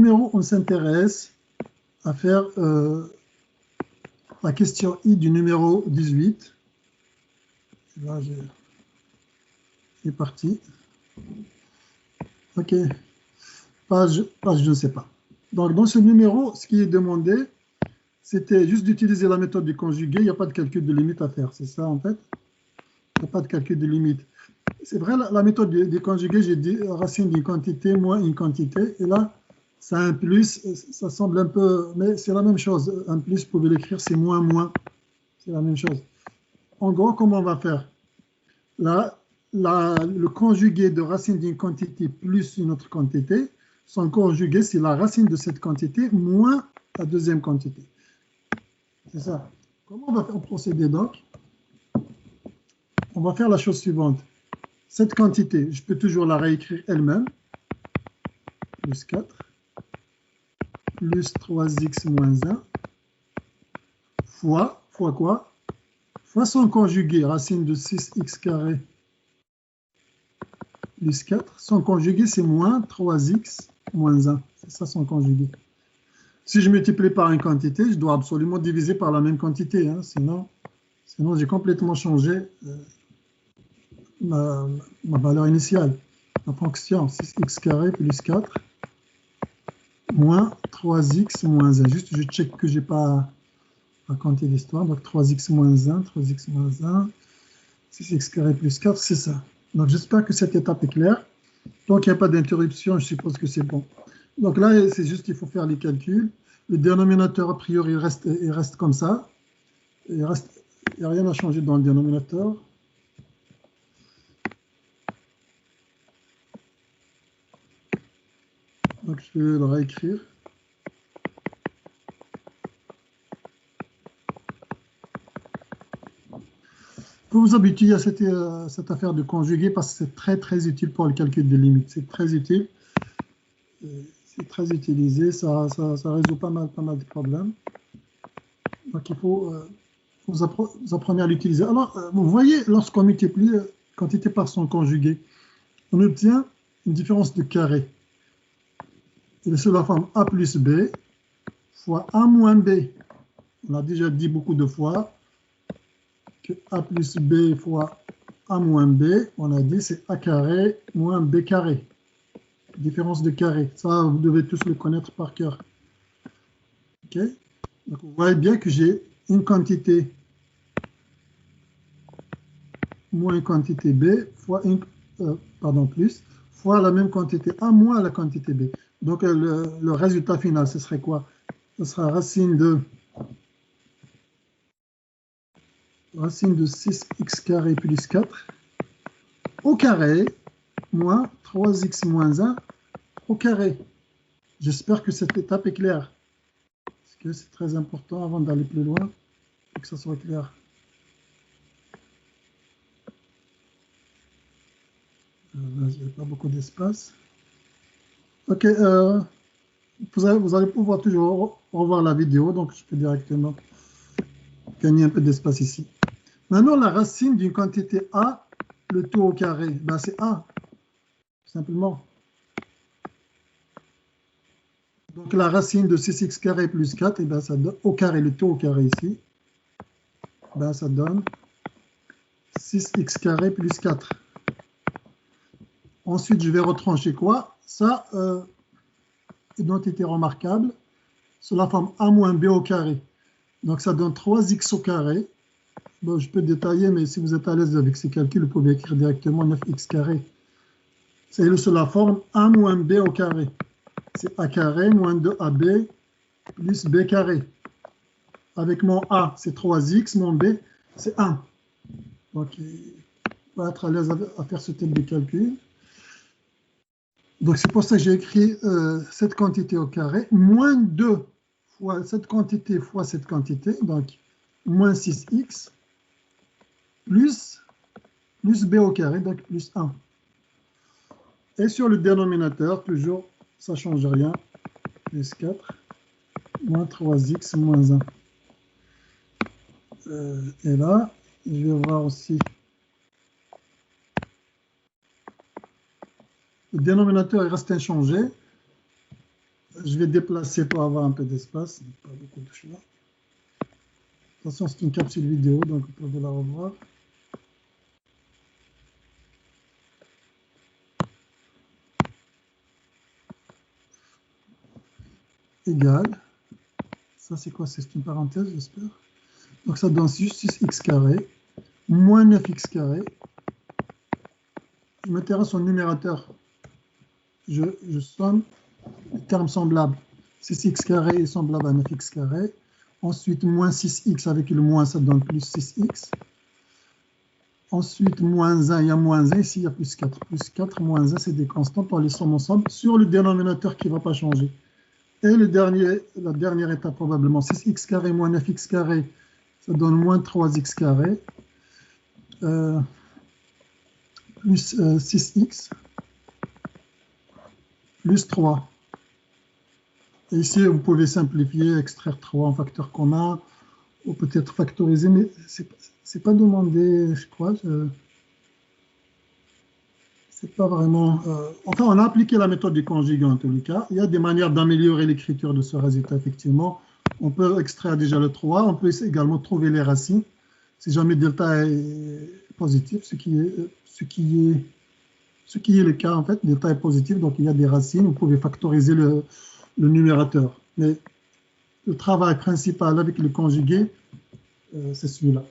numéro, on s'intéresse à faire la question I du numéro 18. Là, c'est parti. OK. Page, je ne sais pas. Donc, dans ce numéro, ce qui est demandé, c'était juste d'utiliser la méthode du conjugué. Il n'y a pas de calcul de limite à faire. C'est ça, en fait. Il n'y a pas de calcul de limite. C'est vrai, la méthode du conjugué, j'ai dit racine d'une quantité moins une quantité. Et là, ça a un plus. Ça semble un peu... Mais c'est la même chose. Un plus, vous pouvez l'écrire, c'est moins, moins. C'est la même chose. En gros, comment on va faire? Là, le conjugué de racine d'une quantité plus une autre quantité, son conjugué, c'est la racine de cette quantité moins la deuxième quantité. C'est ça. Comment on va procéder donc? On va faire la chose suivante. Cette quantité, je peux toujours la réécrire elle-même. Plus 4, plus 3x moins 1, fois quoi? Fois son conjugué, racine de 6x carré plus 4. Son conjugué, c'est moins 3x moins 1. C'est ça son conjugué. Si je multiplie par une quantité, je dois absolument diviser par la même quantité. Hein, sinon j'ai complètement changé ma valeur initiale. La fonction 6x carré plus 4 moins 3x moins 1. Juste, je check que je n'ai pas raconté l'histoire. Donc 3x moins 1, 3x moins 1, 6x carré plus 4, c'est ça. Donc j'espère que cette étape est claire. Donc il n'y a pas d'interruption, je suppose que c'est bon. Donc là, c'est juste qu'il faut faire les calculs. Le dénominateur, a priori, il reste comme ça. Il n'y a rien à changer dans le dénominateur. Donc je vais le réécrire. Il faut vous habituer à cette affaire de conjuguer parce que c'est très très utile pour le calcul des limites. C'est très utile. C'est très utilisé. Ça résout pas mal de problèmes. Donc il faut vous apprenez à l'utiliser. Alors, vous voyez, lorsqu'on multiplie quantité par son conjugué, on obtient une différence de carré. Et c'est la forme A plus B fois A moins B. On a déjà dit beaucoup de fois que A plus B fois A moins B, on a dit c'est A carré moins B carré. Différence de carré. Ça, vous devez tous le connaître par cœur. OK? Donc, vous voyez bien que j'ai une quantité moins une quantité B fois plus fois la même quantité A moins la quantité B. Donc, le résultat final, ce serait quoi? Ce sera racine de 6x carré plus 4 au carré moins 3x moins 1 au carré. J'espère que cette étape est claire. Parce que c'est très important avant d'aller plus loin, pour que ça soit clair. Là, il n'y a pas beaucoup d'espace. OK, vous allez pouvoir toujours revoir la vidéo, donc je peux directement gagner un peu d'espace ici. Maintenant, la racine d'une quantité A, le tout au carré, ben, c'est A, simplement. Donc la racine de 6x carré plus 4, et ben, ça donne, au carré, le tout au carré ici, ben, ça donne 6x carré plus 4. Ensuite, je vais retrancher quoi? Ça, identité remarquable, sous la forme A moins B au carré. Donc ça donne 3x au carré. Bon, je peux détailler, mais si vous êtes à l'aise avec ces calculs, vous pouvez écrire directement 9x carré. C'est sous la forme A moins B au carré. C'est A carré moins 2AB plus B carré. Avec mon A, c'est 3x, mon B, c'est 1. Donc, il va être à l'aise à faire ce type de calcul. Donc, c'est pour ça que j'ai écrit cette quantité au carré, moins 2 fois cette quantité fois cette quantité, donc moins 6x, plus b au carré, donc plus 1. Et sur le dénominateur, toujours, ça ne change rien, plus 4, moins 3x, moins 1. Et là, je vais voir aussi le dénominateur, il reste inchangé. Je vais déplacer pour avoir un peu d'espace, pas beaucoup de choix. Attention, c'est une capsule vidéo, donc vous pouvez la revoir. Égal. Ça, c'est quoi? C'est une parenthèse, j'espère. Donc, ça donne juste 6x carré, moins 9x carré. Je m'intéresse au numérateur. Je somme les termes semblables. 6x carré est semblable à 9x carré. Ensuite, moins 6x avec le moins, ça donne plus 6x. Ensuite, moins 1, il y a moins 1, ici il y a plus 4. Plus 4, moins 1, c'est des constantes, on les somme ensemble sur le dénominateur qui ne va pas changer. Et la dernière étape probablement, 6x carré moins 9x carré, ça donne moins 3x carré, plus 6x, plus 3. Et ici, vous pouvez simplifier, extraire 3 en facteur commun, ou peut-être factoriser, mais ce n'est pas demandé, je crois. C'est pas vraiment... Enfin, on a appliqué la méthode du conjugué en tous les cas. Il y a des manières d'améliorer l'écriture de ce résultat, effectivement. On peut extraire déjà le 3, on peut également trouver les racines. Si jamais delta est positif, ce qui est le cas, en fait, delta est positif, donc il y a des racines, vous pouvez factoriser le numérateur. Mais le travail principal avec le conjugué, c'est celui-là.